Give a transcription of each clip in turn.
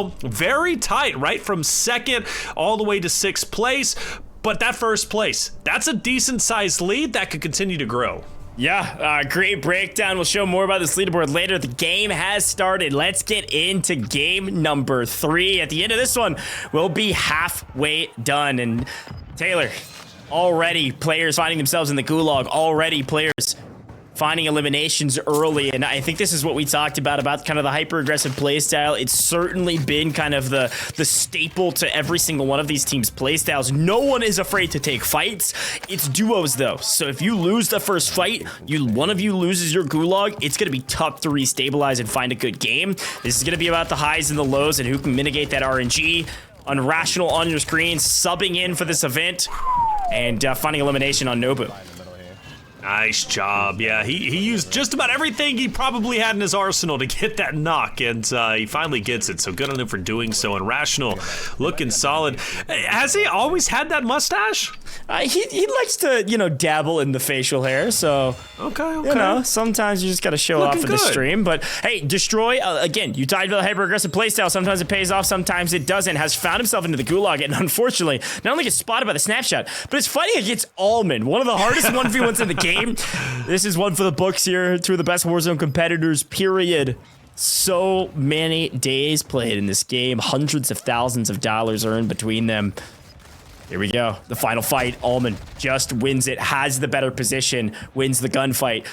very tight, right? From second all the way to 6th place. But that first place, that's a decent sized lead that could continue to grow. Yeah, great breakdown. We'll show more about this leaderboard later. The game has started. Let's get into game number 3. At the end of this one, we'll be halfway done. And Taylor, already players finding themselves in the gulag. Already players finding eliminations early, and I think this is what we talked about kind of the hyper-aggressive playstyle. It's certainly been kind of the staple to every single one of these teams' playstyles. No one is afraid to take fights. It's duos, though. So if you lose the first fight, one of you loses your gulag, it's going to be tough to restabilize and find a good game. This is going to be about the highs and the lows and who can mitigate that RNG. Unrational on your screen, subbing in for this event, and finding elimination on Nobu. Nice job. Yeah, he used just about everything he probably had in his arsenal to get that knock, and he finally gets it. So good on him for doing so. And Rational looking solid. Has he always had that mustache? He likes to, dabble in the facial hair. So, okay. Sometimes you just got to show off for the stream. But hey, Destroy, again, you talked about the hyper-aggressive playstyle. Sometimes it pays off, sometimes it doesn't. Has found himself into the gulag, and unfortunately, not only gets spotted by the snapshot, but it's fighting against Almond, one of the hardest 1v1s in the game. This is one for the books here. 2 of the best Warzone competitors, period. So many days played in this game. Hundreds of thousands of dollars earned between them. Here we go. The final fight. Almond just wins it, has the better position, wins the gunfight.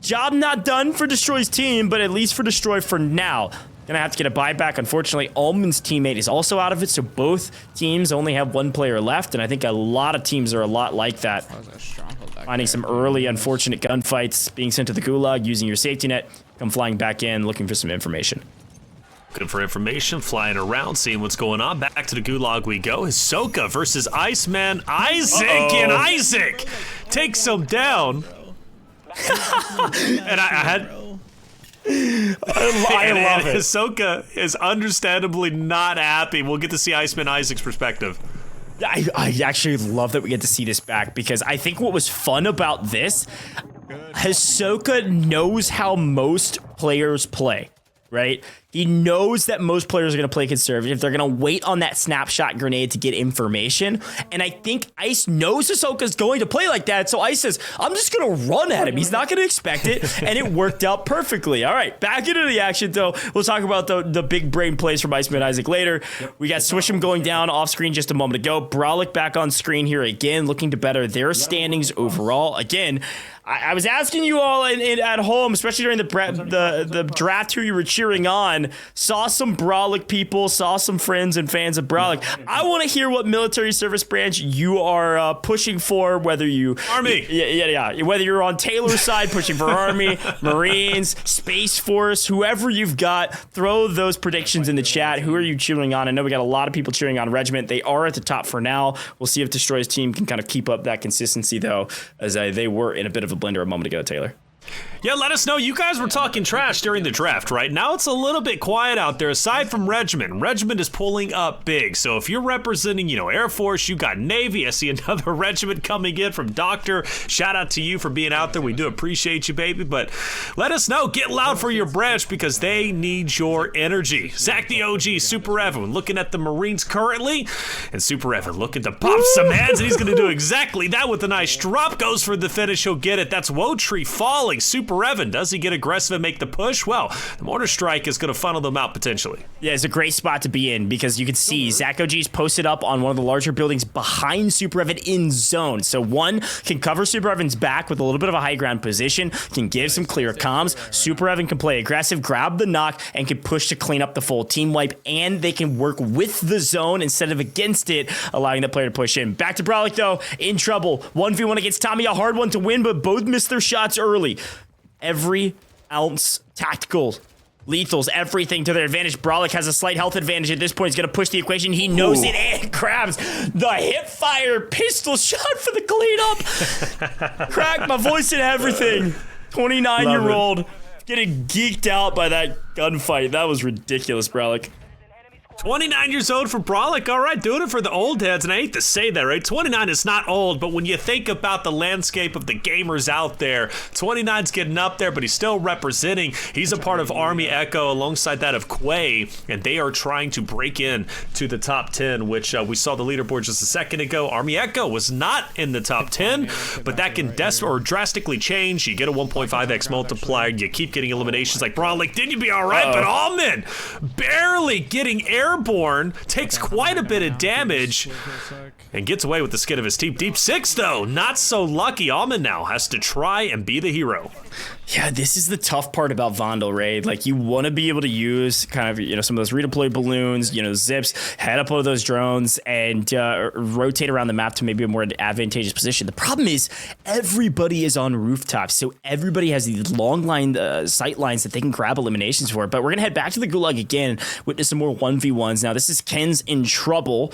Job not done for Destroy's team, but at least for Destroy for now. Gonna have to get a buyback. Unfortunately, Almond's teammate is also out of it, so both teams only have 1 player left, and I think a lot of teams are a lot like that. Finding some early unfortunate gunfights, being sent to the gulag, using your safety net, come flying back in, looking for some information. Looking for information, flying around, seeing what's going on. Back to the gulag we go. Hisoka versus Iceman Isaac, and Isaac takes him down. And I had... I love it. Hisoka is understandably not happy. We'll get to see Iceman Isaac's perspective. I actually love that we get to see this back, because I think what was fun about this, Hisoka knows how most players play, right? He knows that most players are going to play conservative. They're going to wait on that snapshot grenade to get information. And I think Ice knows Hisoka's going to play like that. So Ice says, I'm just going to run at him. He's not going to expect it. And it worked out perfectly. All right, back into the action, though. We'll talk about the big brain plays from Iceman Isaac later. We got Swish'em going down off screen just a moment ago. Brawlic back on screen here again, looking to better their standings overall. Again, I was asking you all at home, especially during the draft who you were cheering on, saw some Brawlic people, saw some friends and fans of Brawlic. I want to hear what military service branch you are pushing for, whether you... Army! Yeah. Whether you're on Taylor's side, pushing for Army, Marines, Space Force, whoever you've got, throw those predictions in the chat. Who are you cheering on? I know we got a lot of people cheering on Regiment. They are at the top for now. We'll see if Destroy's team can kind of keep up that consistency, though, as they were in a bit of a blender a moment ago, Taylor. Yeah, let us know. You guys were talking trash during the draft, right? Now it's a little bit quiet out there, aside from Regiment. Regiment is pulling up big. So if you're representing, Air Force, you got Navy. I see another regiment coming in from Doctor. Shout out to you for being out there. We do appreciate you, baby. But let us know. Get loud for your branch, because they need your energy. Zach the OG, Super Evan, looking at the Marines currently. And Super Evan looking to pop some heads, and he's going to do exactly that with a nice drop. Goes for the finish. He'll get it. That's Wotree falling. Super Evan, does he get aggressive and make the push? Well, the mortar strike is going to funnel them out potentially. Yeah, it's a great spot to be in, because you can see Zach OG's posted up on one of the larger buildings behind Super Evan in zone. So one can cover Super Evan's back with a little bit of a high ground position, can give some clear comms. Super Evan can play aggressive, grab the knock, and can push to clean up the full team wipe, and they can work with the zone instead of against it, allowing the player to push in. Back to Brawlic, though, in trouble. 1v1 against Tommy, a hard one to win, but both missed their shots early. Every ounce tactical, lethals, everything to their advantage. Brawlic has a slight health advantage at this point. He's going to push the equation. He knows it, and grabs the hip fire pistol shot for the cleanup. Crack my voice and everything. 29-year-old getting geeked out by that gunfight. That was ridiculous, Brawlic. 29 years old for Brolic. All right, doing it for the old heads. And I hate to say that, right? 29 is not old, but when you think about the landscape of the gamers out there, 29's getting up there, but he's still representing. He's a part of Army Echo alongside that of Quay, and they are trying to break in to the top 10, which we saw the leaderboard just a second ago. Army Echo was not in the top 10, but that can drastically change. You get a 1.5x multiplier. You keep getting eliminations like Brolic. Didn't you be all right? But Almond barely getting airborne, takes quite a bit of damage, and gets away with the skin of his teeth. Deep 6, though, not so lucky. Almond now has to try and be the hero. Yeah, this is the tough part about Vondel Raid. Like, you want to be able to use kind of, you know, some of those redeploy balloons, you know, zips, head up one of those drones, and rotate around the map to maybe a more advantageous position. The problem is everybody is on rooftops, so everybody has these long line sight lines that they can grab eliminations for. But we're gonna head back to the Gulag again, witness some more 1v1s. Now, this is Ken's in trouble.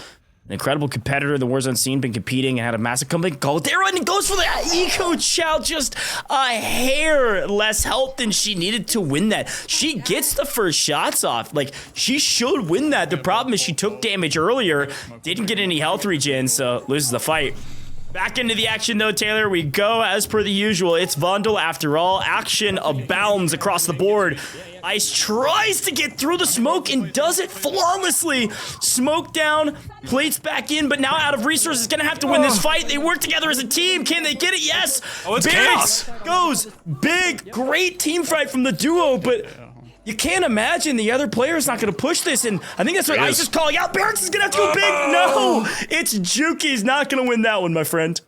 An incredible competitor in the Warzone scene, been competing and had a massive comeback goal there, and it goes for the eco chow, just a hair less health than she needed to win that. She gets the first shots off. Like, she should win that. The problem is she took damage earlier, didn't get any health regen, so loses the fight. Back into the action, though, Taylor. We go as per the usual. It's Vondel after all. Action abounds across the board. Ice tries to get through the smoke and does it flawlessly. Smoke down, plates back in, but now out of resources, gonna have to win this fight. They work together as a team. Can they get it? Yes. Oh, it's chaos. Goes big. Great team fight from the duo, but you can't imagine the other player's not going to push this, and I think that's what Ice is calling out. Barracks is going to have to go big. No, it's Juki's not going to win that one, my friend.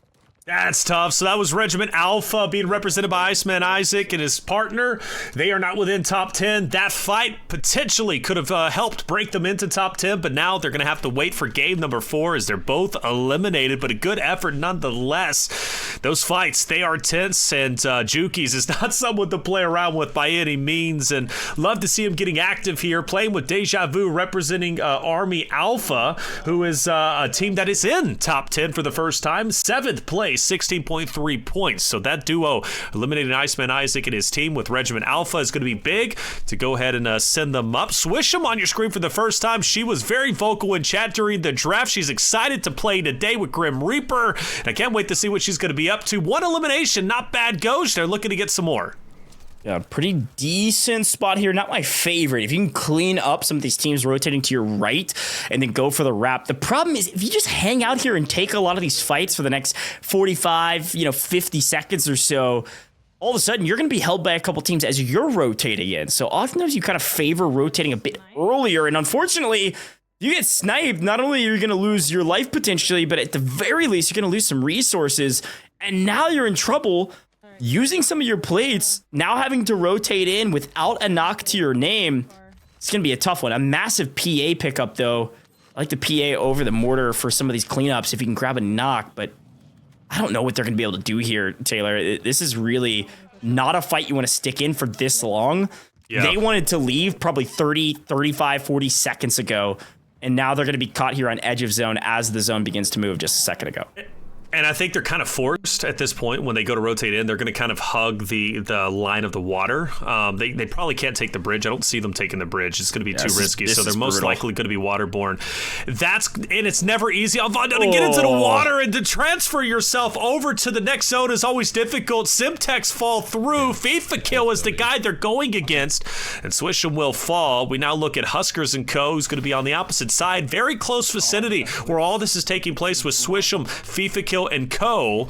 That's tough. So that was Regiment Alpha being represented by Iceman Isaac and his partner. They are not within top 10. That fight potentially could have helped break them into top 10, but now they're going to have to wait for game number 4 as they're both eliminated, but a good effort nonetheless. Those fights, they are tense, and Juki's is not someone to play around with by any means, and love to see him getting active here, playing with Deja Vu representing Army Alpha, who is a team that is in top 10 for the first time, 7th place. 16.3 points. So that duo eliminating Iceman Isaac and his team with Regiment Alpha is going to be big to go ahead and send them up. Swish'em on your screen for the first time. She was very vocal in chat during the draft. She's excited to play today with Grim Reaper. And I can't wait to see what she's going to be up to. One elimination, not bad goes. They're looking to get some more. Yeah, pretty decent spot here. Not my favorite. If you can clean up some of these teams rotating to your right and then go for the wrap. The problem is if you just hang out here and take a lot of these fights for the next 45, 50 seconds or so, all of a sudden you're going to be held by a couple teams as you're rotating in. So oftentimes you kind of favor rotating a bit earlier. And unfortunately, you get sniped, not only are you going to lose your life potentially, but at the very least, you're going to lose some resources. And now you're in trouble. Using some of your plates, now having to rotate in without a knock to your name, it's going to be a tough one. A massive PA pickup, though. I like the PA over the mortar for some of these cleanups if you can grab a knock, but I don't know what they're going to be able to do here, Taylor. This is really not a fight you want to stick in for this long. Yeah. They wanted to leave probably 30, 35, 40 seconds ago, and now they're going to be caught here on edge of zone as the zone begins to move just a second ago. And I think they're kind of forced at this point when they go to rotate in. They're going to kind of hug the line of the water. They probably can't take the bridge. I don't see them taking the bridge. It's going to be too risky. So they're most likely going to be waterborne. And it's never easy. To get into the water and to transfer yourself over to the next zone is always difficult. Simtex fall through. FIFA Kill is the guy they're going against. And Swish'em will fall. We now look at Huskerrs and Co. who's going to be on the opposite side. Very close vicinity where all this is taking place with Swish'em, FIFA Kill, and Co.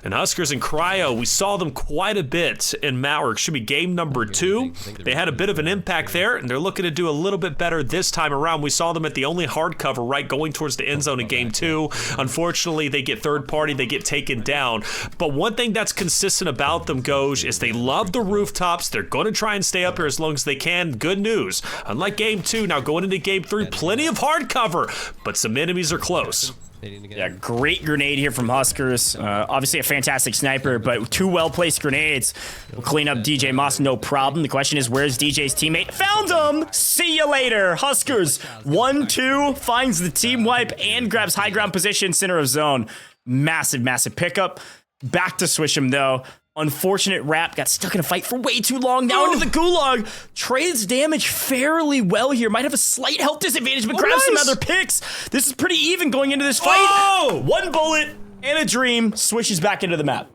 And Huskerrs and Cryo, we saw them quite a bit in should be game number 2. They had a bit of an impact there, and they're looking to do a little bit better this time around. We saw them at the only hard cover, right, going towards the end zone in game 2. Unfortunately, they get third party, they get taken down. But one thing that's consistent about them, Goj, is they love the rooftops. They're going to try and stay up here as long as they can. Good news. Unlike game 2, now going into game 3, plenty of hard cover, but some enemies are close. Yeah, great grenade here from Huskerrs. Obviously a fantastic sniper, but 2 well-placed grenades will clean up DJ Moss, no problem. The question is, where's DJ's teammate? Found him! See you later! Huskerrs, 1-2, finds the team wipe and grabs high ground position, center of zone. Massive, massive pickup. Back to Swish'em, though. Unfortunate Rap got stuck in a fight for way too long. Now into the gulag. Trades damage fairly well here. Might have a slight health disadvantage, but grabs some other picks. This is pretty even going into this fight. One bullet and a dream swishes back into the map.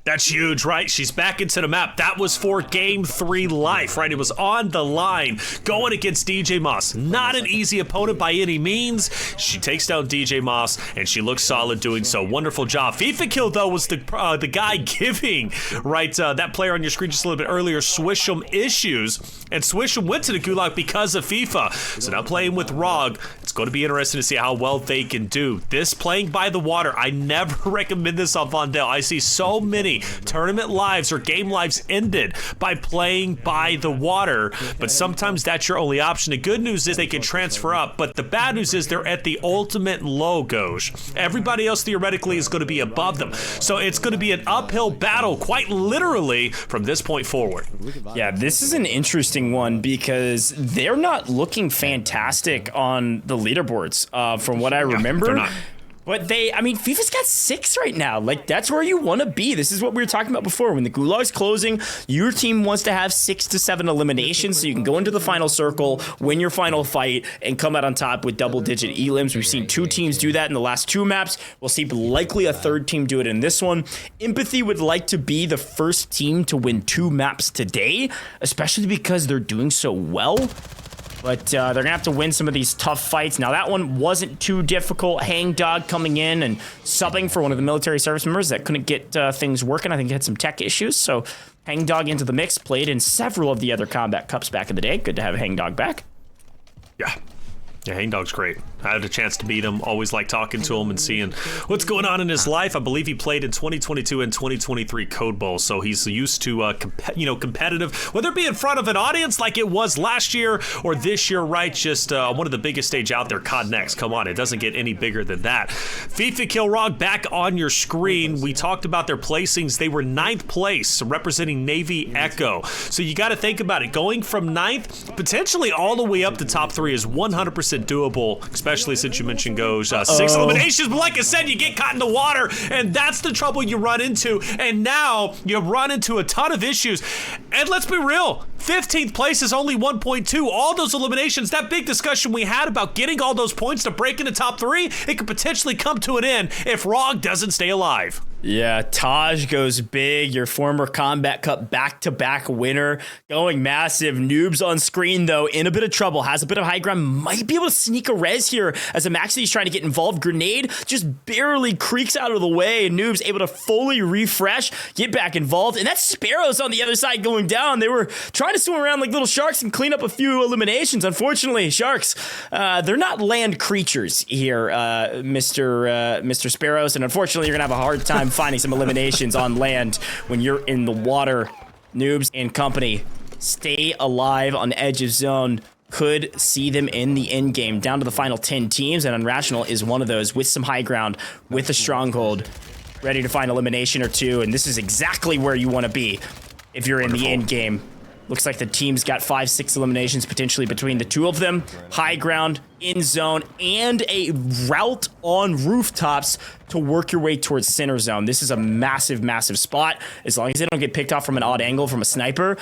That's huge, right? She's back into the map. That was for game 3 life, right? It was on the line going against DJ Moss. Not an easy opponent by any means. She takes down DJ Moss, and she looks solid doing so. Wonderful job. FIFA Kill, though, was the guy giving, right, that player on your screen just a little bit earlier, Swisham issues. And Swisham went to the gulag because of FIFA. So now playing with RØKKR, it's going to be interesting to see how well they can do. This playing by the water, I never recommend this on Vondel. I see so many tournament lives or game lives ended by playing by the water, but sometimes that's your only option. The good news is they can transfer up, but the bad news is they're at the ultimate low gauge. Everybody else theoretically is going to be above them, so it's going to be an uphill battle quite literally from this point forward. Yeah, this is an interesting one because they're not looking fantastic on the leaderboards from what I remember. They're not. But I mean, FIFA's got 6 right now. Like, that's where you want to be. This is what we were talking about before. When the gulag's closing, your team wants to have 6 to 7 eliminations so you can go into the final circle, win your final fight, and come out on top with double-digit elims. We've seen 2 teams do that in the last 2 maps. We'll see likely a 3rd team do it in this one. Empathy would like to be the first team to win 2 maps today, especially because they're doing so well. But they're going to have to win some of these tough fights. Now, that one wasn't too difficult. Hangdog coming in and subbing for one of the military service members that couldn't get things working. I think he had some tech issues. So Hangdog into the mix, played in several of the other combat cups back in the day. Good to have Hangdog back. Yeah, Hangdog's great. I had a chance to meet him. Always like talking to him and seeing what's going on in his life. I believe he played in 2022 and 2023 Code Bowl, so he's used to competitive, whether it be in front of an audience like it was last year or this year, right? Just one of the biggest stage out there, COD Next. Come on, it doesn't get any bigger than that. FIFA Kill RØKKR back on your screen. We talked about their placings. They were 9th place, representing Navy Echo. So you got to think about it. Going from 9th, potentially all the way up to top 3 is 100% doable, especially since you mentioned goes 6 eliminations. But like I said, you get caught in the water, and that's the trouble you run into. And now you run into a ton of issues. And let's be real, 15th place is only 1.2. All those eliminations, that big discussion we had about getting all those points to break into top 3, it could potentially come to an end if RØKKR doesn't stay alive. Yeah, Taj goes big, your former Combat Cup back-to-back winner, going massive. Noobs on screen, though, in a bit of trouble, has a bit of high ground, might be able to sneak a res here as Amaxi's trying to get involved. Grenade just barely creaks out of the way, and Noobs able to fully refresh, get back involved, and that's Sparrows on the other side going down. They were trying to swim around like little sharks and clean up a few eliminations. Unfortunately, sharks, they're not land creatures here, Mr. Sparrows, and unfortunately, you're going to have a hard time finding some eliminations on land when you're in the water. Noobs and company stay alive on the edge of zone. Could see them in the end game down to the final 10 teams, and Unrational is one of those with some high ground, with a stronghold, ready to find elimination or 2, and this is exactly where you want to be if you're in the end game. Looks like the team's got 5-6 eliminations potentially between the 2 of them. High ground, in zone, and a route on rooftops to work your way towards center zone. This is a massive, massive spot. As long as they don't get picked off from an odd angle from a sniper,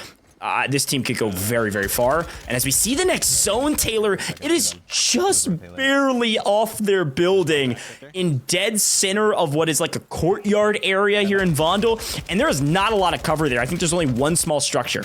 this team could go very, very far. And as we see the next zone, Taylor, it is just barely off their building in dead center of what is like a courtyard area here in Vondel. And there is not a lot of cover there. I think there's only one small structure.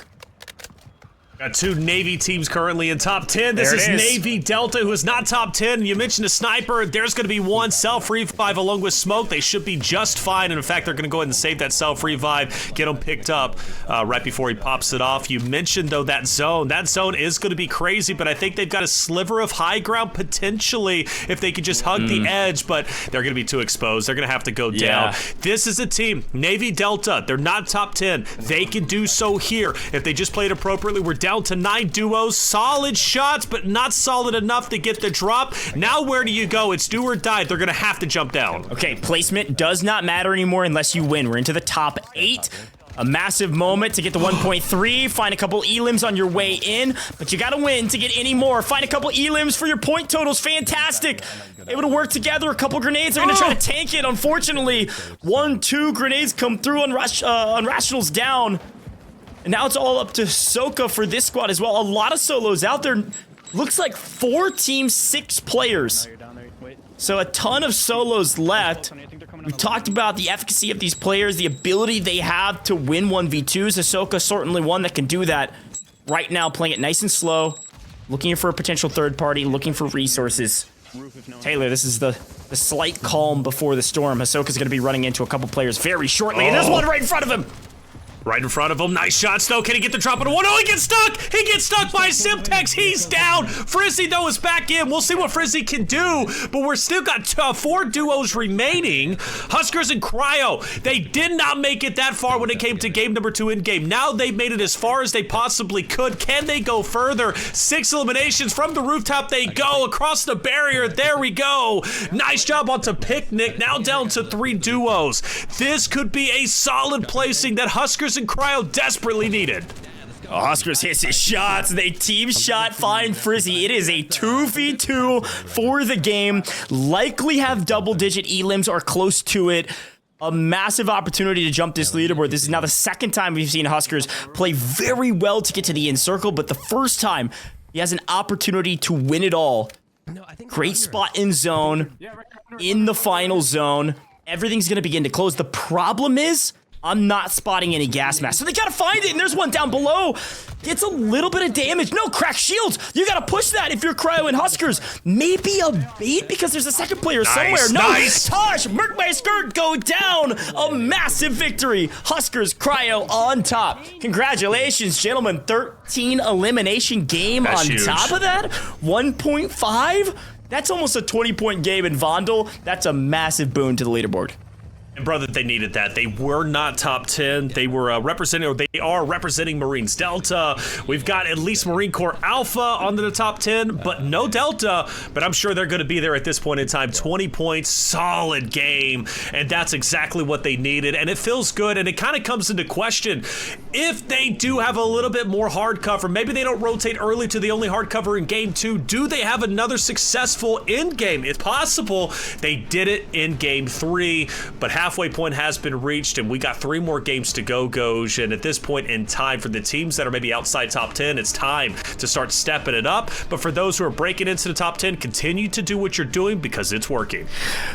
Got 2 Navy teams currently in top 10. This is Navy Delta, who is not top 10. You mentioned a sniper. There's going to be 1 self-revive along with smoke. They should be just fine. And in fact, they're going to go ahead and save that self-revive, get him picked up right before he pops it off. You mentioned, though, that zone. That zone is going to be crazy, but I think they've got a sliver of high ground potentially if they could just hug the edge, but they're going to be too exposed. They're going to have to go down. This is a team, Navy Delta. They're not top 10. They can do so here. If they just played appropriately, we're down to 9 duos. Solid shots, but not solid enough to get the drop. Now where do you go? It's do or die. They're going to have to jump down. Okay, placement does not matter anymore unless you win. We're into the top 8. A massive moment to get the 1.3. Find a couple elims on your way in, but you gotta win to get any more. Find a couple elims for your point totals. Fantastic. Able to work together. A couple grenades are gonna try to tank it. Unfortunately, 1-2 grenades come through on Rationals down. And now it's all up to Soka for this squad as well. A lot of solos out there. Looks like 4 teams, 6 players. So a ton of solos left. We talked about the efficacy of these players, the ability they have to win 1v2s. Ahsoka certainly one that can do that. Right now, playing it nice and slow, looking for a potential third party, looking for resources. Taylor, this is the slight calm before the storm. Ahsoka's going to be running into a couple players very shortly, and there's one right in front of him. Right in front of him. Nice shots, though. Can he get the drop on one? Oh, he gets stuck! He gets stuck by Simtex. He's down. Frizzy, though, is back in. We'll see what Frizzy can do, but we're still got 4 duos remaining. Huskerrs and Cryo. They did not make it that far when it came to game number 2 in game. Now they've made it as far as they possibly could. Can they go further? 6 eliminations from the rooftop. They go across the barrier. There we go. Nice job onto Picnic. Now down to 3 duos. This could be a solid placing that Huskerrs and Cryo desperately needed. Oh, Huskerrs hits his shots. They team shot find Frizzy. It is a 2v2 for the game. Likely have double-digit elims or close to it. A massive opportunity to jump this leaderboard. This is now the second time we've seen Huskerrs play very well to get to the in circle, but the first time he has an opportunity to win it all. Great spot in zone, in the final zone. Everything's going to begin to close. The problem is, I'm not spotting any gas masks. So they gotta find it, and there's one down below. Gets a little bit of damage. No, crack shields. You gotta push that if you're Cryo and Huskerrs. Maybe a bait because there's a second player somewhere. No, Tosh, Merc my skirt, go down. A massive victory. Huskerrs, Cryo on top. Congratulations, gentlemen. 13 elimination game. That's on huge. Top of that, 1.5. That's almost a 20-point game in Vondel. That's a massive boon to the leaderboard. And brother, they needed that. They were not top 10. They were representing, or they are representing Marines Delta. We've got at least Marine Corps Alpha onto the top 10, but no Delta. But I'm sure they're going to be there at this point in time. 20 points, solid game, and that's exactly what they needed. And it feels good, and it kind of comes into question if they do have a little bit more hard cover. Maybe they don't rotate early to the only hard cover in game 2. Do they have another successful end game? It's possible. They did it in game 3, but halfway point has been reached, and we got 3 more games to go, Goj. And at this point in time, for the teams that are maybe outside top 10, it's time to start stepping it up. But for those who are breaking into the top 10, continue to do what you're doing because it's working.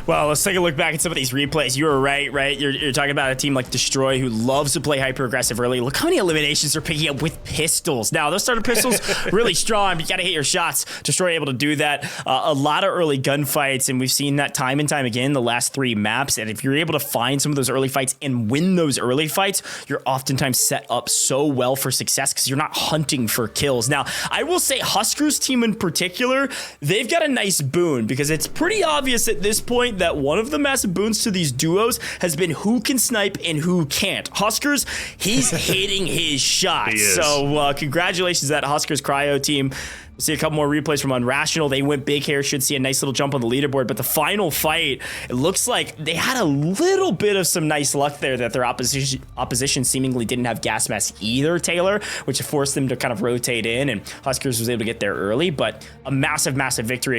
Well, let's take a look back at some of these replays. You were right? You're talking about a team like Destroy who loves to play hyper-aggressive early. Look how many eliminations they're picking up with pistols. Now, those starter pistols, really strong, but you gotta hit your shots. Destroy able to do that. A lot of early gunfights, and we've seen that time and time again the last 3 maps. And if you're able to find some of those early fights and win those early fights, you're oftentimes set up so well for success because you're not hunting for kills. Now, I will say Huskerrs team in particular, they've got a nice boon because it's pretty obvious at this point that one of the massive boons to these duos has been who can snipe and who can't. Huskerrs, he's hitting his shots. So congratulations to that Huskerrs Cryo team. We'll see a couple more replays from Unrational. They went big here. Should see a nice little jump on the leaderboard. But the final fight, it looks like they had a little bit of some nice luck there that their opposition seemingly didn't have gas masks either, Taylor, which forced them to kind of rotate in. And Huskerrs was able to get there early. But a massive, massive victory.